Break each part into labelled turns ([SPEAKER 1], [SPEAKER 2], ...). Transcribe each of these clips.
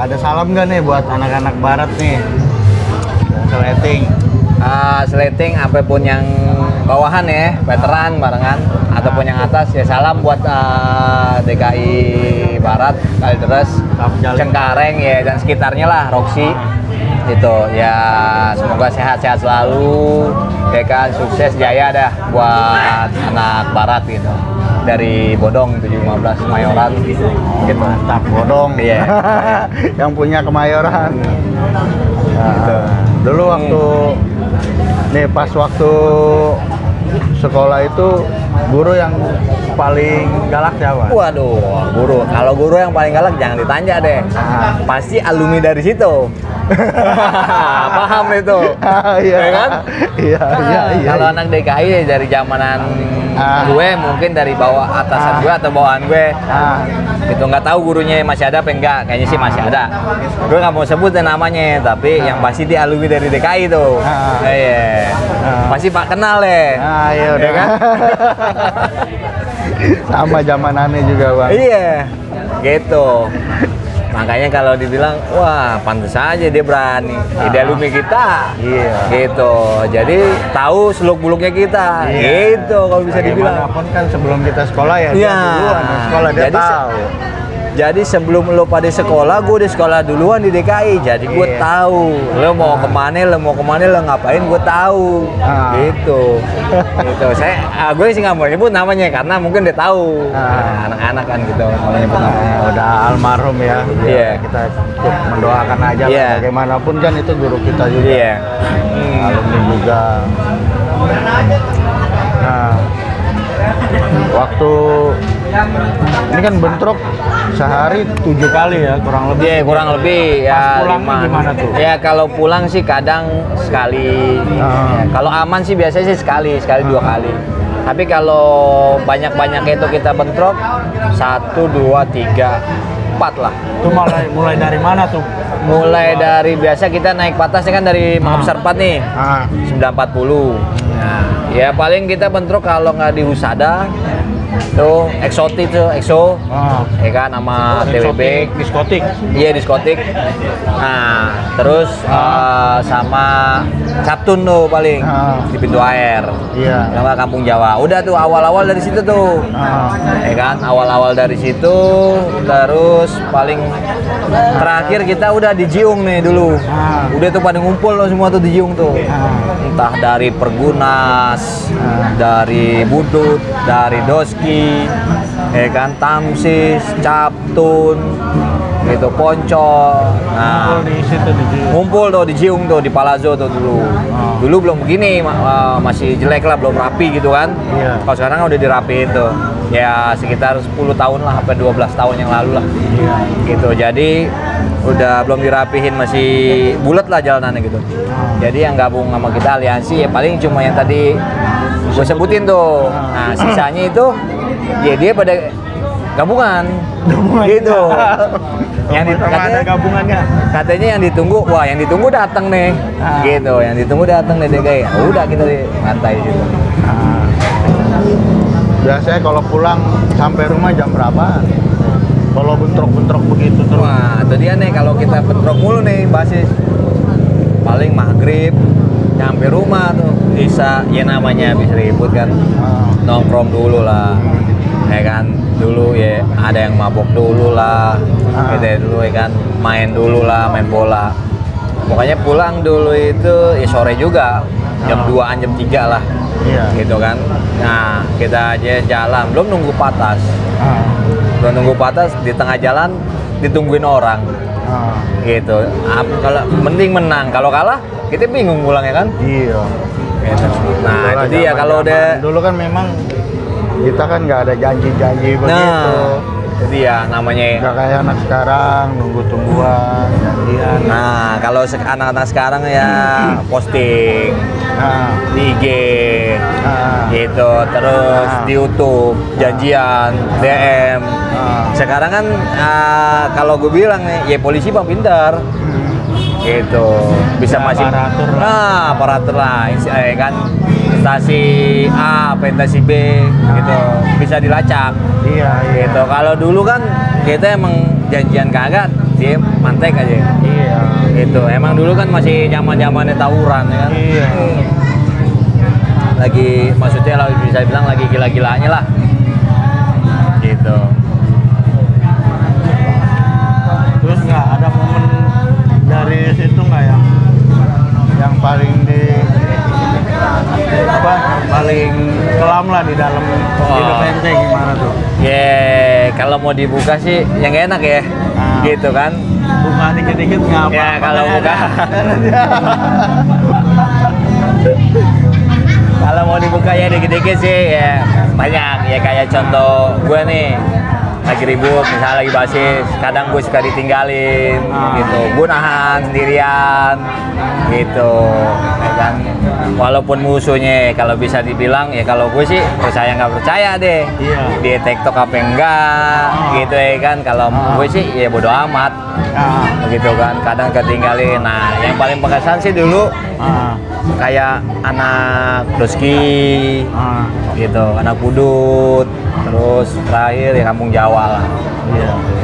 [SPEAKER 1] ada salam nggak nih buat anak-anak barat nih? Seleting.
[SPEAKER 2] Seleting apapun yang bawahan ya, veteran barengan ataupun yang atas ya, salam buat DKI Barat, Kalideres, Cengkareng ya dan sekitarnya lah, Roksi. Itu ya, semoga sehat-sehat selalu, DKI sukses jaya dah buat anak barat gitu. Dari Bodong 715 Kemayoran gitu.
[SPEAKER 1] Mantap, Bodong.
[SPEAKER 2] Iya.
[SPEAKER 1] Yang punya Kemayoran. Gitu. Dulu waktu nih pas waktu sekolah itu guru yang paling galak siapa?
[SPEAKER 2] Waduh, guru. Kalau guru yang paling galak jangan ditanya deh. Pasti alumni dari situ. Paham itu?
[SPEAKER 1] Iya
[SPEAKER 2] kan?
[SPEAKER 1] Iya.
[SPEAKER 2] Kalau anak DKI dari zamanan gue, mungkin dari bawah atasan gue atau bawahan gue. Itu nggak tahu gurunya masih ada apa enggak, kayaknya sih masih ada. Gue nggak mau sebut namanya, tapi yang pasti dia alumni dari DKI tuh. Iya. Pasti Pak kenal deh.
[SPEAKER 1] Iya udah
[SPEAKER 2] kan?
[SPEAKER 1] Sama zamanannya juga, Bang.
[SPEAKER 2] Iya. Gitu. Makanya kalau dibilang, wah pantas aja dia berani. Dia alumni kita.
[SPEAKER 1] Iya.
[SPEAKER 2] Gitu. Jadi tahu seluk-beluknya kita.
[SPEAKER 1] Iya.
[SPEAKER 2] Gitu kalau bisa dibilang.
[SPEAKER 1] Bagaimanapun kan sebelum kita sekolah ya, dia
[SPEAKER 2] Iya.
[SPEAKER 1] duluan sekolah, dia
[SPEAKER 2] Jadi
[SPEAKER 1] tahu.
[SPEAKER 2] Jadi sebelum lo pada sekolah, gue udah sekolah duluan di DKI. Jadi gue tahu lo mau kemana, lo ngapain, gue tahu. Gitu. Gitu. Gue sih nggak mau nyebut namanya karena mungkin dia tahu. Anak-anak kan gitu kalau nyebut namanya.
[SPEAKER 1] Udah almarhum ya.
[SPEAKER 2] Iya.
[SPEAKER 1] Kita cukup mendoakan aja lah. Bagaimanapun kan itu guru kita juga.
[SPEAKER 2] Iya.
[SPEAKER 1] Alumni juga. Nah, waktu ini kan bentrok sehari 7 kali ya kurang lebih.
[SPEAKER 2] Iya, kurang lebih ya.
[SPEAKER 1] Pas pulangnya gimana tuh?
[SPEAKER 2] Ya kalau pulang sih kadang sekali. Ya, kalau aman sih biasanya sih sekali 2 kali. Tapi kalau banyak-banyak itu kita bentrok 1, 2, 3, 4 lah.
[SPEAKER 1] Itu mulai dari mana tuh?
[SPEAKER 2] Mulai dari biasa kita naik patasnya kan dari Mangga Besar 4 nih. 940. Nah, ya paling kita bentrok kalau nggak di Husada tuh eksotik tuh EXO, ya kan sama TWB
[SPEAKER 1] diskotik.
[SPEAKER 2] Iya diskotik. Nah terus sama Sabtun tuh paling di pintu air.
[SPEAKER 1] Iya.
[SPEAKER 2] Nama Kampung Jawa. Udah tuh awal-awal dari situ tuh, ya kan awal-awal dari situ. Terus paling terakhir kita udah di Jiung nih dulu. Udah tuh pada ngumpul loh semua tuh di Jiung tuh. Entah dari Pergunas, dari Budut, dari Doski, ya kan Tamsis, Captun, gitu Poncol. Nah,
[SPEAKER 1] di situ
[SPEAKER 2] ngumpul tuh di Jiung tuh di Palazzo tuh dulu. Dulu belum begini, masih jelek lah, belum rapi gitu kan.
[SPEAKER 1] Iya.
[SPEAKER 2] Kalau sekarang udah dirapiin tuh. Ya sekitar 10 tahun lah, sampai 12 tahun yang lalu lah.
[SPEAKER 1] Iya.
[SPEAKER 2] Gitu. Jadi udah belum dirapihin, masih bulat lah jalanannya gitu. Jadi yang gabung sama kita aliansi ya paling cuma yang tadi gue sebutin tuh. Nah sisanya itu ya dia pada gabungan gitu. Yang
[SPEAKER 1] ada gabungannya.
[SPEAKER 2] Katanya yang ditunggu, wah yang ditunggu datang nih. Gitu, yang ditunggu datang nih DKI. Udah kita di lantai situ.
[SPEAKER 1] Biasanya kalau pulang sampai rumah jam berapa? Kalau bentrok-bentrok begitu terus.
[SPEAKER 2] Wah, itu dia nih kalau kita bentrok mulu nih basis. Paling maghrib nyampe rumah tuh bisa, ya namanya habis ribut kan. Nongkrong dulu lah. Ya kan, dulu ya ada yang mabok dulu lah. Gitu ya, dulu ya kan, main dulu lah, main bola. Pokoknya pulang dulu itu ya sore juga. Jam 2-an, jam 3 lah.
[SPEAKER 1] Iya.
[SPEAKER 2] Gitu kan. Nah, kita aja jalan, belum nunggu patas. Belum nunggu patas, di tengah jalan ditungguin orang. Gitu. Kalau mending menang, kalau kalah kita bingung pulang ya kan?
[SPEAKER 1] Iya.
[SPEAKER 2] Gitu. Nah, itu dia kalau udah
[SPEAKER 1] dulu kan memang kita kan nggak ada janji-janji begitu.
[SPEAKER 2] Itu dia namanya.
[SPEAKER 1] Nggak kayak anak sekarang nunggu tungguan janjian.
[SPEAKER 2] Nah, kalau anak-anak sekarang ya posting di IG, gitu, terus di YouTube, janjian, DM. Sekarang kan kalau gue bilang nih, ya polisi bang pintar, gitu, bisa ya, masih aparatur lah, kan instansi A, instansi B, gitu, bisa dilacak.
[SPEAKER 1] Iya.
[SPEAKER 2] Gitu. Kalau dulu kan kita emang janjian kagak, dia mantek aja.
[SPEAKER 1] Iya.
[SPEAKER 2] Gitu. Emang dulu kan masih zaman-zamannya tawuran ya kan.
[SPEAKER 1] Iya.
[SPEAKER 2] Lagi maksudnya lah bisa bilang lagi gila-gilanya lah. Gitu.
[SPEAKER 1] Terus nggak ada momen dari situ nggak yang paling paling kelam lah di dalam hidup ente gimana tuh?
[SPEAKER 2] Kalau mau dibuka sih yang enak ya. Gitu kan.
[SPEAKER 1] Buka dikit-dikit nggak apa-apa.
[SPEAKER 2] Ya kalau buka. Kalau mau dibuka ya dikit-dikit sih ya banyak ya, kayak contoh gue nih lagi ribut misalnya lagi basis, kadang gue suka ditinggalin gitu, gue nahan sendirian gitu ya kan, walaupun musuhnya kalau bisa dibilang ya kalau gue sih percaya nggak percaya deh, dia TikTok apa enggak gitu ya kan, kalau gue sih ya bodo amat begitu kan, kadang ketinggalin. Nah yang paling berkesan sih dulu kayak anak Doski gitu, anak Budut, terus terakhir ya Kampung Jawa lah.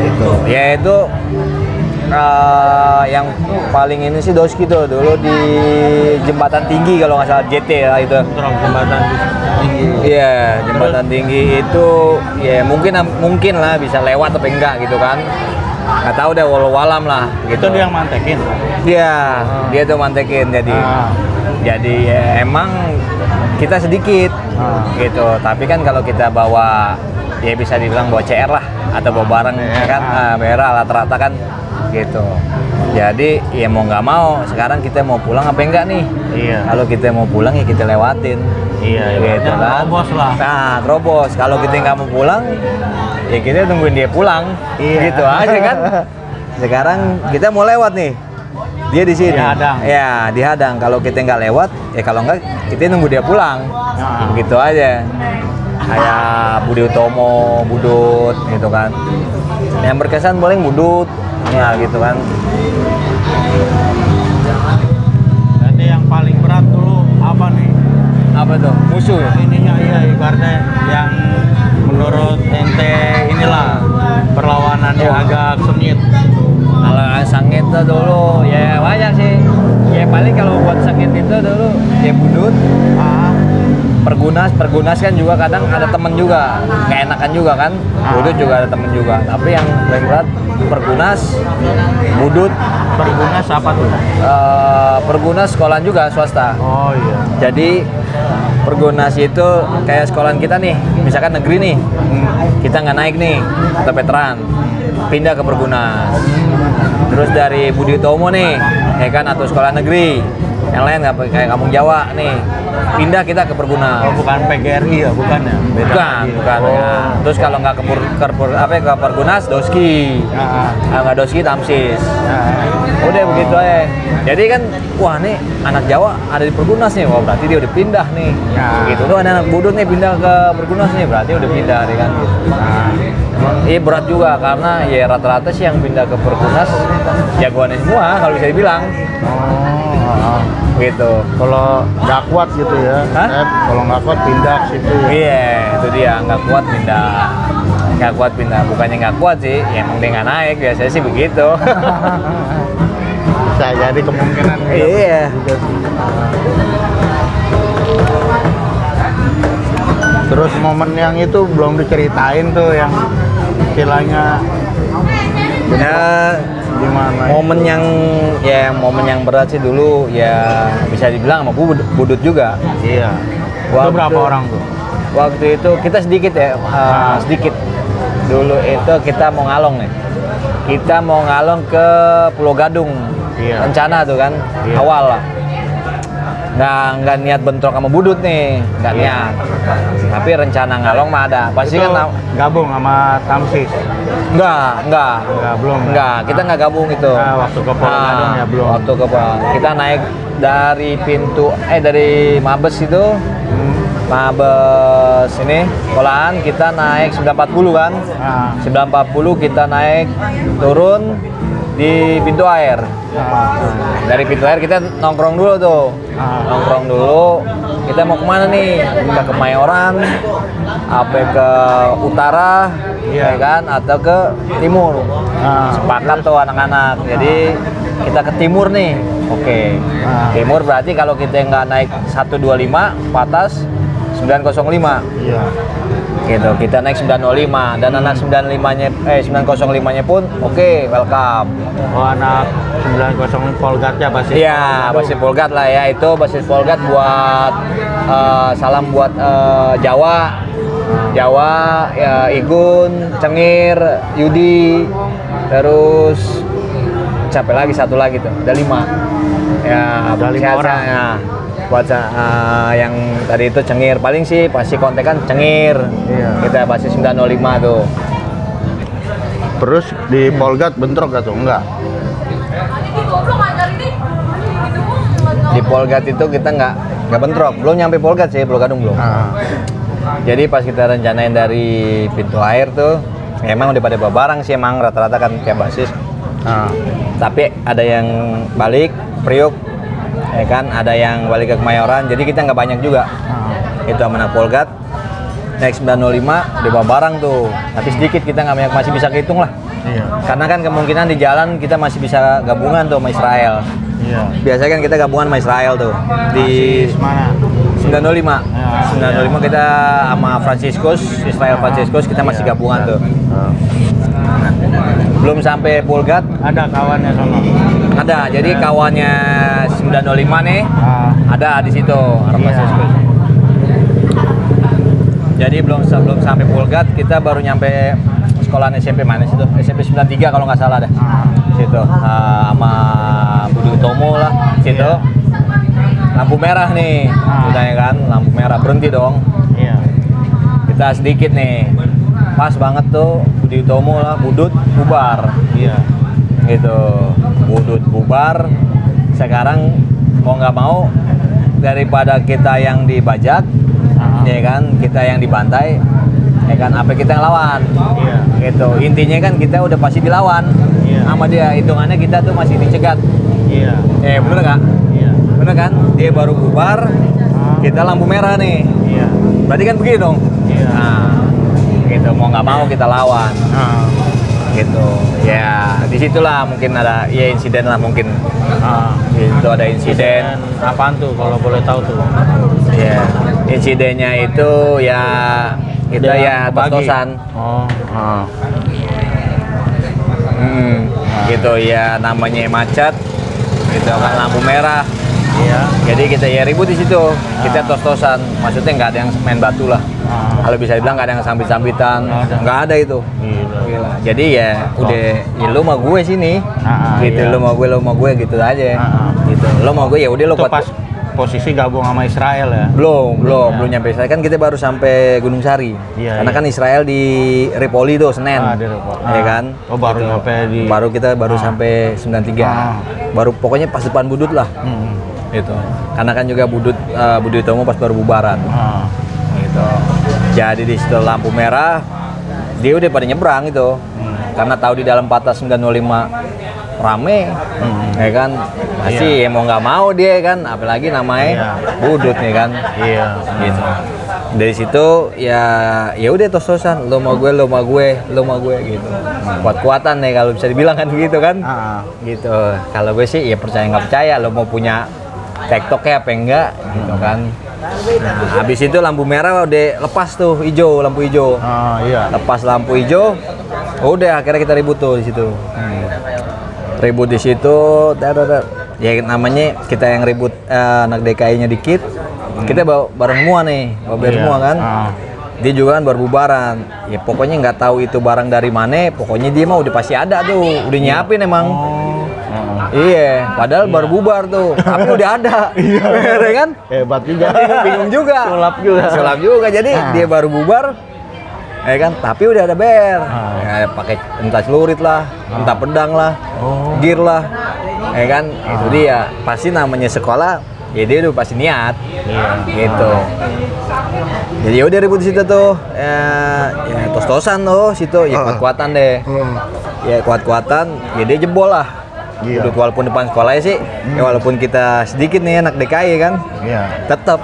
[SPEAKER 2] Gitu. Ya itu yang paling ini sih Doski tuh dulu di Jembatan Tinggi kalau nggak salah, JT lah itu.
[SPEAKER 1] Jembatan Tinggi.
[SPEAKER 2] Iya, Jembatan Tinggi itu ya mungkin lah bisa lewat tapi enggak gitu kan. Nggak tahu deh, walau-walam lah gitu.
[SPEAKER 1] Itu dia yang mantekin?
[SPEAKER 2] Iya, dia tuh mantekin jadi ya, emang kita sedikit gitu, tapi kan kalau kita bawa ya bisa dibilang bawa CR lah atau bawa barang kan merah rata-rata kan gitu. Jadi ya mau nggak mau sekarang kita mau pulang apa enggak nih? Iya. Kalau kita mau pulang ya kita lewatin. Iya, gitu kan. Terobos lah. Nah, terobos. Kalau kita nggak mau pulang, ya kita tungguin dia pulang. Iya. Gitu aja kan. Sekarang kita mau lewat nih. Dia di sini. Dihadang. Ya, dihadang. Kalau kita nggak lewat, ya kalau nggak kita nunggu dia pulang. Begitu aja. Kayak Budi Utomo, Budut gitu kan. Yang berkesan paling Budut. Ya gitu kan.
[SPEAKER 1] Jadi yang paling berat dulu apa nih?
[SPEAKER 2] Apa tuh? Musuh ya?
[SPEAKER 1] Ininya iya, ibaratnya yang menurut ente inilah perlawanannya agak sengit.
[SPEAKER 2] Kalau sengit tuh dulu ya banyak sih. Ya paling kalau buat sengit itu dulu ya Budut. Pergunas kan juga kadang ada temen juga, nggak enakan juga kan. Budut juga ada temen juga. Tapi yang paling berat Pergunas, Budut.
[SPEAKER 1] Pergunas apa tuh?
[SPEAKER 2] Pergunas sekolahan juga swasta.
[SPEAKER 1] Oh iya.
[SPEAKER 2] Jadi Pergunas itu kayak sekolahan kita nih, misalkan negeri nih, kita nggak naik nih atau veteran, pindah ke Pergunas. Terus dari Budi Utomo nih, ya kan, atau sekolah negeri, yang lain nggak kayak Kampung Jawa nih, pindah kita ke Pergunas.
[SPEAKER 1] Oh, bukan PGRI ya, bukan ya?
[SPEAKER 2] Bukan. Ya. Terus kalau nggak ke Pergunas, Doski. Kalau nggak Doski, Tamsis. Udah begitu aja. Jadi kan, wah nih anak Jawa ada di Pergunas nih, wah berarti dia udah pindah nih. Gitu tuh ada anak Budut nih pindah ke Pergunas nih, berarti udah pindah nih kan. Gitu. Iya berat juga karena ya rata-rata sih yang pindah ke Pergunas jagoannya semua kalau bisa dibilang. Gitu.
[SPEAKER 1] Kalau nggak kuat gitu ya? Kalau nggak kuat pindah ke situ. Ya?
[SPEAKER 2] Iya, itu dia, nggak kuat pindah. Nggak kuat pindah, bukannya nggak kuat sih, ya emang dia nggak naik, biasanya sih begitu.
[SPEAKER 1] Bisa jadi kemungkinan.
[SPEAKER 2] Iya.
[SPEAKER 1] Terus momen yang itu belum diceritain tuh, yang istilahnya gimana?
[SPEAKER 2] Momen yang berat sih dulu ya bisa dibilang sama Budut juga.
[SPEAKER 1] Iya. Itu berapa orang tuh?
[SPEAKER 2] Waktu itu kita sedikit ya, sedikit. Dulu itu kita mau ngalong nih. Kita mau ngalong ke Pulau Gadung. Iya. Rencana tuh kan, awal lah. Nggak niat bentrok sama Budut nih, nggak niat. Tapi rencana ngalong mah ada. Pasti
[SPEAKER 1] itu
[SPEAKER 2] kan
[SPEAKER 1] gabung sama Tamsis.
[SPEAKER 2] Enggak,
[SPEAKER 1] belum.
[SPEAKER 2] Enggak, kita nggak gabung itu.
[SPEAKER 1] Waktu ke Pulau Gadung ya belum.
[SPEAKER 2] Waktu kita naik dari dari Mabes itu. Mabes ini sekolahan kita naik 940 kan. 940 kita naik turun di pintu air. Dari pintu air kita nongkrong dulu tuh. Nongkrong dulu kita mau kemana nih? Ke Kemayoran, apa ke utara, ya kan? Atau ke timur? Sepakat tuh anak-anak. Jadi kita ke timur nih. Oke. Timur berarti kalau kita nggak naik 125, patas 905.
[SPEAKER 1] Iya.
[SPEAKER 2] Gitu, kita naik 905 dan anak 905-nya pun oke, welcome.
[SPEAKER 1] Oh, anak 905 Polgatnya basis.
[SPEAKER 2] Iya, basis Polgat lah ya, itu basis Polgat buat salam buat Jawa, ya, Igun, Cengir, Yudi, terus capek lagi satu lagi tuh, ada 5. Ya,
[SPEAKER 1] ada 5 orang.
[SPEAKER 2] Ya. Buat yang tadi itu Cengir, paling sih pasti kontekan Cengir.
[SPEAKER 1] Iya.
[SPEAKER 2] Kita basis 905 tuh.
[SPEAKER 1] Terus di Polgat bentrok gak tuh? Enggak.
[SPEAKER 2] Di Polgat itu kita nggak bentrok, belum nyampe Polgat sih, Pulau Gadung belum. Jadi pas kita rencanain dari pintu air tuh, emang udah pada barang sih, emang rata-rata kan kayak basis. Tapi ada yang balik Priuk, ya kan, ada yang balik ke Kemayoran, jadi kita nggak banyak juga. Itu amanah Polgat, naik 905 di bawah barang tuh, tapi sedikit kita nggak banyak, masih bisa kehitung lah.
[SPEAKER 1] Iya.
[SPEAKER 2] Karena kan kemungkinan di jalan kita masih bisa gabungan tuh sama Israel.
[SPEAKER 1] Iya.
[SPEAKER 2] Biasanya kan kita gabungan sama Israel tuh di
[SPEAKER 1] mana?
[SPEAKER 2] 905.
[SPEAKER 1] Ya,
[SPEAKER 2] 905 kita sama Franciscus, Israel Franciscus, kita masih gabungan tuh. Belum sampai Polgat,
[SPEAKER 1] Ada kawannya sono.
[SPEAKER 2] ada. Jadi kawannya 905 nih, ada di situ Arab
[SPEAKER 1] Iya.
[SPEAKER 2] Franciscus. Jadi belum sampai Polgat, kita baru nyampe sekolahan SMP mana situ? SMP 93 kalau nggak salah dah. Situ sama Budi Utomo lah situ.
[SPEAKER 1] Iya.
[SPEAKER 2] Lampu merah nih, udah kan, lampu merah, berhenti dong.
[SPEAKER 1] Iya.
[SPEAKER 2] Kita sedikit nih, pas banget tuh Budi Utomo lah, Budut bubar.
[SPEAKER 1] Iya.
[SPEAKER 2] Gitu, Budut bubar. Sekarang mau nggak mau, daripada kita yang dibajak, ya kan, kita yang dibantai, ya kan, apa kita yang lawan.
[SPEAKER 1] Iya.
[SPEAKER 2] Gitu, intinya kan kita udah pasti dilawan.
[SPEAKER 1] Iya.
[SPEAKER 2] Sama dia, hitungannya kita tuh masih dicegat.
[SPEAKER 1] Iya.
[SPEAKER 2] Bener nggak?
[SPEAKER 1] Iya.
[SPEAKER 2] Bener kan? Dia baru bubar, kita lampu merah nih.
[SPEAKER 1] Iya.
[SPEAKER 2] Berarti kan begitu dong.
[SPEAKER 1] Iya.
[SPEAKER 2] Nah, gitu, mau nggak mau kita lawan. Gitu. Ya, disitulah mungkin ada ya insiden lah mungkin. Itu ada insiden.
[SPEAKER 1] Apaan tuh kalau boleh tahu tuh?
[SPEAKER 2] Ya, insidennya itu ya kita ya tos-tosan. Gitu ya, namanya macet. Gitu kan, lampu merah.
[SPEAKER 1] Iya.
[SPEAKER 2] Jadi kita ya ribut di situ. Kita tos-tosan. Maksudnya nggak ada yang main batu lah. Kalau bisa dibilang nggak ada yang sambit-sambitan. Nggak ada itu. Gila. Jadi ya udah, ya lu sama gue sini. Gitu,
[SPEAKER 1] iya.
[SPEAKER 2] lu sama gue gitu aja. Gitu. Lu sama gue ya udah, lu
[SPEAKER 1] Itu pas posisi gabung sama Israel ya?
[SPEAKER 2] belum nyampe Israel, kan kita baru sampai Gunung Sari.
[SPEAKER 1] Iya,
[SPEAKER 2] Karena
[SPEAKER 1] iya.
[SPEAKER 2] kan Israel di Ripoli tuh, Senen.
[SPEAKER 1] Di Ripoli.
[SPEAKER 2] Ya kan?
[SPEAKER 1] Oh, baru nyampe di...
[SPEAKER 2] Kita baru sampai 93. Baru pokoknya pas depan Budut lah. Gitu. Karena kan juga Budi Utomo pas baru bubaran. Gitu. Jadi di situ lampu merah, dia udah pada nyebrang itu. Karena tahu di dalam patas 905 rame, ya kan, pasti ya mau nggak mau dia kan, apalagi namanya Budut nih kan.
[SPEAKER 1] Iya.
[SPEAKER 2] Gitu. Dari situ ya udah tos-tosan, lo mau gue gitu. Kuat-kuatan nih kalau bisa dibilang kan begitu kan. Gitu. Kalau gue sih ya percaya nggak percaya, lo mau punya TikToknya apa enggak gitu kan. Nah, habis itu lampu merah udah lepas tuh, lampu hijau.
[SPEAKER 1] Iya.
[SPEAKER 2] Lepas lampu hijau, udah akhirnya kita ribut tuh di situ. Ribut di situ, ya namanya kita yang ribut anak DKI-nya dikit, kita bareng semua nih, semua kan. Dia juga kan baru bubaran. Ya pokoknya nggak tahu itu barang dari mana, pokoknya dia mah udah pasti ada tuh, udah nyiapin emang. Iya, padahal baru bubar tuh, tapi udah ada. Iya kan?
[SPEAKER 1] Hebat juga.
[SPEAKER 2] Bingung juga. Sulap juga. Jadi dia baru bubar, ya kan? Tapi udah ada ber. Ya, pakai entah celurit lah, entah pedang lah, gear lah, ya kan? Itu dia. Pasti namanya sekolah, ya dia udah pasti niat. Gitu. Jadi udah ribut di situ tuh, ya tos-tosan tuh situ, ya kuat-kuatan deh. Ya kuat-kuatan, ya dia jebol lah. Udut, walaupun depan sekolahnya sih, ya walaupun kita sedikit nih anak DKI kan, tetap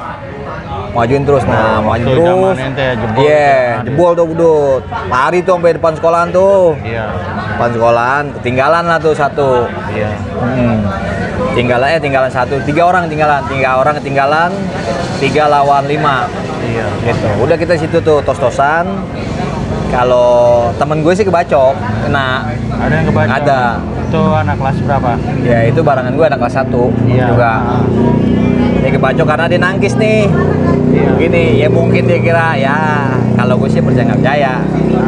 [SPEAKER 2] majuin terus. Nah,
[SPEAKER 1] waktu
[SPEAKER 2] majuin terus.
[SPEAKER 1] zaman ente jebol.
[SPEAKER 2] Iya, jebol tuh budut. Lari tuh sampai depan sekolahan tuh.
[SPEAKER 1] Iya.
[SPEAKER 2] Depan sekolahan, ketinggalan lah tuh satu.
[SPEAKER 1] Iya.
[SPEAKER 2] Tinggalan satu. 3 orang ketinggalan. 3 lawan 5.
[SPEAKER 1] Iya.
[SPEAKER 2] Gitu. Udah kita situ tuh tos-tosan. Kalau temen gue sih kebacok, kena.
[SPEAKER 1] Ada yang kebaca?
[SPEAKER 2] Ada.
[SPEAKER 1] Itu anak kelas berapa?
[SPEAKER 2] Ya itu barangan gue anak kelas 1
[SPEAKER 1] Iya.
[SPEAKER 2] juga. Dia kebacok karena dia nangkis nih.
[SPEAKER 1] Iya.
[SPEAKER 2] Gini, ya mungkin dia kira ya kalau gue sih percaya nggak percaya.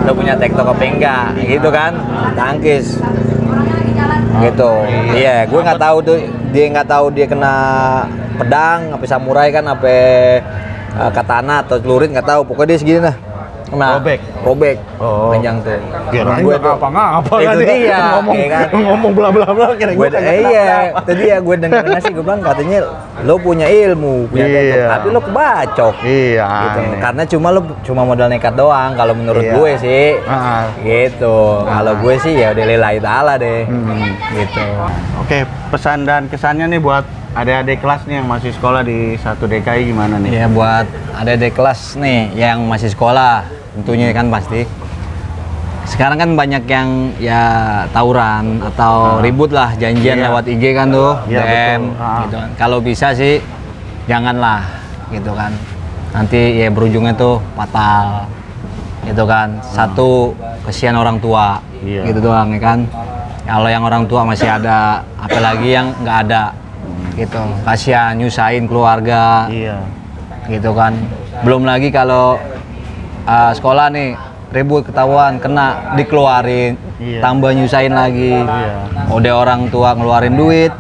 [SPEAKER 2] Lo punya TikTok apa enggak, gitu kan? Nangkis. Gitu. Iya, gue nggak tahu tuh, dia kena pedang, apa samurai kan, apa katana atau celurit nggak tahu. Pokoknya dia segini nah. Nah, robek.
[SPEAKER 1] Oh.
[SPEAKER 2] Panjang tuh.
[SPEAKER 1] Kirain
[SPEAKER 2] Gue
[SPEAKER 1] nggak apa-apa
[SPEAKER 2] itu
[SPEAKER 1] kan
[SPEAKER 2] dia.
[SPEAKER 1] ngomong,
[SPEAKER 2] Ya kan?
[SPEAKER 1] ngomong bla bla bla kira gue
[SPEAKER 2] Iya, tadi ya gue dengarnya sih gue bilang katanya lo punya ilmu, punya teknik,
[SPEAKER 1] Iya.
[SPEAKER 2] tapi lo kebacok.
[SPEAKER 1] Iya.
[SPEAKER 2] Gitu. Karena lo modal nekat doang kalau menurut
[SPEAKER 1] Iya.
[SPEAKER 2] gue sih. Gitu. Kalau gue sih ya udah lillahi ta'ala deh. Gitu.
[SPEAKER 1] Oke, pesan dan kesannya nih buat adik-adik kelas nih yang masih sekolah di 1 DKI gimana nih?
[SPEAKER 2] Ya buat adik-adik kelas nih yang masih sekolah, tentunya kan pasti. Sekarang kan banyak yang ya tawuran atau ribut lah, janjian
[SPEAKER 1] Iya.
[SPEAKER 2] lewat IG kan tuh,
[SPEAKER 1] Iya,
[SPEAKER 2] DM
[SPEAKER 1] betul.
[SPEAKER 2] gitu kan. Kalau bisa sih janganlah gitu kan. Nanti ya berujungnya tuh fatal. Gitu kan. Satu, kesian orang tua.
[SPEAKER 1] Iya.
[SPEAKER 2] Gitu doang ya kan. Kalau yang orang tua masih ada, apalagi yang nggak ada. Gitu. Kasihan nyusahin keluarga.
[SPEAKER 1] Iya.
[SPEAKER 2] Gitu kan. Belum lagi kalau sekolah nih ribut ketahuan kena dikeluarin,
[SPEAKER 1] Iya.
[SPEAKER 2] tambah nyusahin lagi.
[SPEAKER 1] Iya.
[SPEAKER 2] Udah orang tua ngeluarin duit,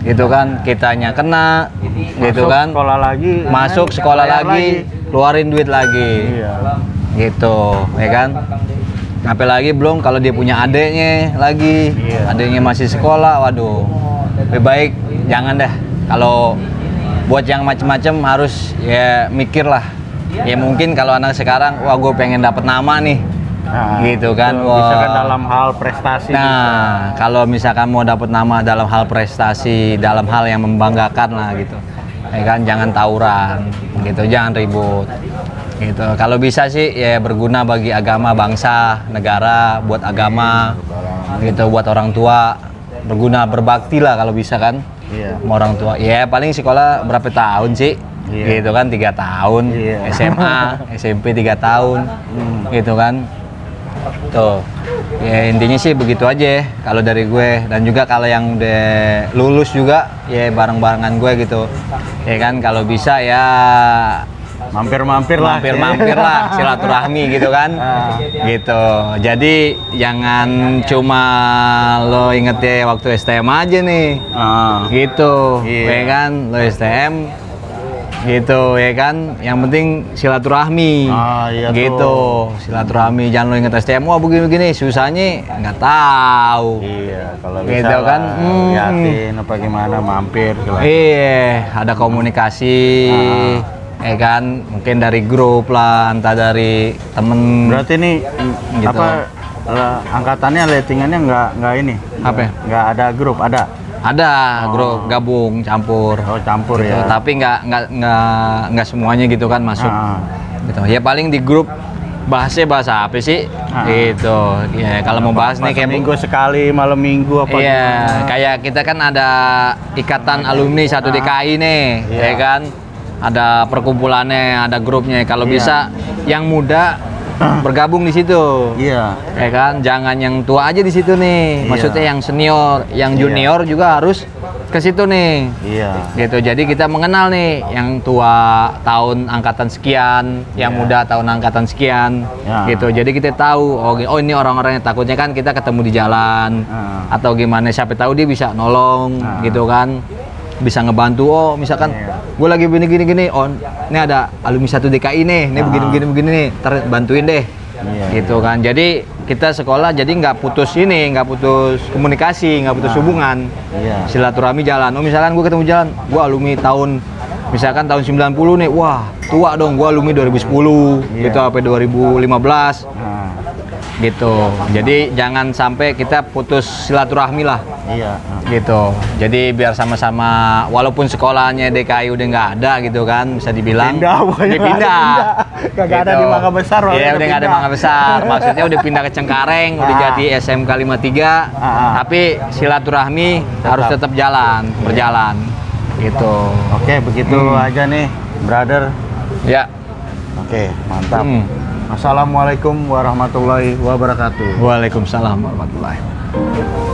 [SPEAKER 2] gitu kan, kitanya kena, gitu kan.
[SPEAKER 1] Sekolah lagi.
[SPEAKER 2] Masuk sekolah
[SPEAKER 1] bayar
[SPEAKER 2] lagi, keluarin duit lagi,
[SPEAKER 1] Iya.
[SPEAKER 2] gitu, ya kan. Apalagi belum kalau dia punya adeknya lagi,
[SPEAKER 1] Iya.
[SPEAKER 2] adeknya masih sekolah, waduh, lebih baik jangan dah. Kalau buat yang macem-macem harus ya mikir lah. Ya mungkin kalau anak sekarang, wah gue pengen dapat nama nih,
[SPEAKER 1] Nah,
[SPEAKER 2] gitu kan.
[SPEAKER 1] itu
[SPEAKER 2] Wah.
[SPEAKER 1] misalkan dalam hal prestasi.
[SPEAKER 2] Nah, kalau misalkan mau dapat nama dalam hal prestasi, dalam hal yang membanggakan lah gitu, ya kan, jangan tawuran, gitu, jangan ribut, gitu. Kalau bisa sih ya berguna bagi agama, bangsa, negara, buat agama, gitu, buat orang tua, berguna, berbakti lah kalau bisa kan,
[SPEAKER 1] Iya.
[SPEAKER 2] sama orang tua. Ya paling sekolah berapa tahun sih?
[SPEAKER 1] Iya.
[SPEAKER 2] Gitu kan, 3 tahun,
[SPEAKER 1] Iya.
[SPEAKER 2] SMA, SMP 3 tahun, gitu kan. Tuh, ya intinya sih begitu aja kalau dari gue. Dan juga kalau yang udah lulus juga ya bareng-barengan gue gitu, ya kan. Kalau bisa ya
[SPEAKER 1] Mampir-mampir lah.
[SPEAKER 2] mampir-mampir lah, silaturahmi gitu kan, gitu. Jadi jangan cuma lo inget ya waktu STM aja nih, gitu,
[SPEAKER 1] Iya.
[SPEAKER 2] ya kan, lo STM gitu, ya kan. Yang penting silaturahmi,
[SPEAKER 1] Iya
[SPEAKER 2] gitu, silaturahmi. Jangan lo inget STM, wah begini-begini, susahnya nggak tahu.
[SPEAKER 1] Iya, kalau bisa
[SPEAKER 2] Gitu kan.
[SPEAKER 1] liatin apa gimana mampir.
[SPEAKER 2] Iya, ada komunikasi, ya kan, mungkin dari grup lah, entah dari temen.
[SPEAKER 1] Berarti nih
[SPEAKER 2] Gitu.
[SPEAKER 1] apa angkatannya lettingannya nggak ini?
[SPEAKER 2] Apa?
[SPEAKER 1] Nggak ada grup, ada?
[SPEAKER 2] Ada grup gabung, campur.
[SPEAKER 1] Oh, campur
[SPEAKER 2] Gitu.
[SPEAKER 1] ya.
[SPEAKER 2] Tapi nggak semuanya gitu kan masuk. Gitu. Ya paling di grup bahasnya bahasa apa sih? Gitu. Ya kalau mau bahas nih kayak
[SPEAKER 1] minggu sekali, malam minggu apa
[SPEAKER 2] iya,
[SPEAKER 1] gimana?
[SPEAKER 2] kayak kita kan ada ikatan alumni 1 DKI nih,
[SPEAKER 1] Iya.
[SPEAKER 2] ya kan? Ada perkumpulannya, ada grupnya. Kalau
[SPEAKER 1] Iya.
[SPEAKER 2] bisa yang muda bergabung di situ.
[SPEAKER 1] Iya.
[SPEAKER 2] Ya kan, jangan yang tua aja di situ nih.
[SPEAKER 1] Iya.
[SPEAKER 2] Maksudnya yang senior, yang
[SPEAKER 1] Iya.
[SPEAKER 2] junior juga harus ke situ nih.
[SPEAKER 1] Iya.
[SPEAKER 2] Gitu. Jadi kita mengenal nih yang tua tahun angkatan sekian, yang
[SPEAKER 1] Iya.
[SPEAKER 2] muda tahun angkatan sekian.
[SPEAKER 1] Ya.
[SPEAKER 2] Gitu. Jadi kita tahu oh ini orang-orangnya, takutnya kan kita ketemu di jalan atau gimana, siapa tahu dia bisa nolong gitu kan. Bisa ngebantu, oh misalkan gue lagi gini, oh ini ada alumni 1 DKI nih, ini begini nih, ntar bantuin deh.
[SPEAKER 1] Iya.
[SPEAKER 2] Gitu kan. Jadi kita sekolah jadi nggak putus komunikasi, nggak putus hubungan.
[SPEAKER 1] Iya.
[SPEAKER 2] Silaturahmi jalan. Oh misalkan gue ketemu jalan, gue alumni misalkan tahun 90 nih, wah tua dong, gue alumni 2010,
[SPEAKER 1] Iya.
[SPEAKER 2] gitu sampai 2015. gitu. Jadi jangan sampai kita putus silaturahmi lah.
[SPEAKER 1] Iya.
[SPEAKER 2] Gitu. Jadi biar sama-sama, walaupun sekolahnya DKI udah nggak ada gitu kan, bisa dibilang
[SPEAKER 1] Pindah. Kagak ada di Mangga Besar.
[SPEAKER 2] Iya, udah nggak ada Mangga Besar. Maksudnya udah pindah ke Cengkareng, udah jadi SMK 53. Tapi silaturahmi harus tetap berjalan. Gitu.
[SPEAKER 1] Oke, begitu aja nih, brother.
[SPEAKER 2] Ya.
[SPEAKER 1] Oke, mantap. Assalamualaikum warahmatullahi wabarakatuh.
[SPEAKER 2] Waalaikumsalam warahmatullahi wabarakatuh.